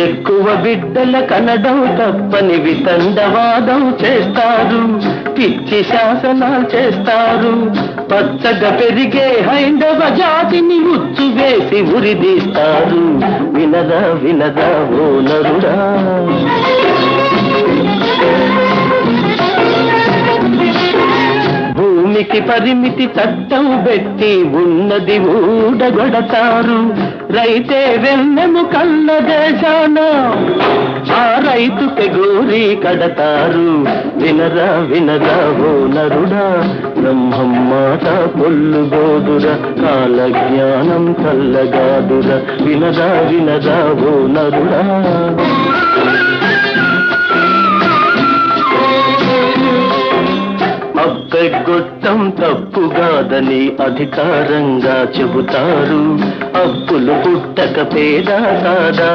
ఎక్కువ బిడ్డల కనడం తప్పని వితండవాదం చేస్తారు, పిచ్చి శాసనాలు చేస్తారు. పచ్చగా పెరిగే హైందవ జాతిని ఉచ్చు వేసి ఉరిదీస్తారు. వినదా వినదా ఓ నరుడా, భూమికి పరిమితి చట్టం పెట్టి ఉన్నది ఊడగొడతారు. రైతే వెన్నెము కళ్ళ దేశాన ఆ రైతుకి గోరి కడతారు. వినరా వినరా ఓ నరుడా, బ్రహ్మం మాట పొల్లుగోదుర, కాల జ్ఞానం కల్లగాదుర. వినరా వినరా ఓ నరుడా. అప్పెగొట్టం తప్పుగాదని అధికారంగా చెబుతారు. అప్పులు పుట్టక పేద కాదా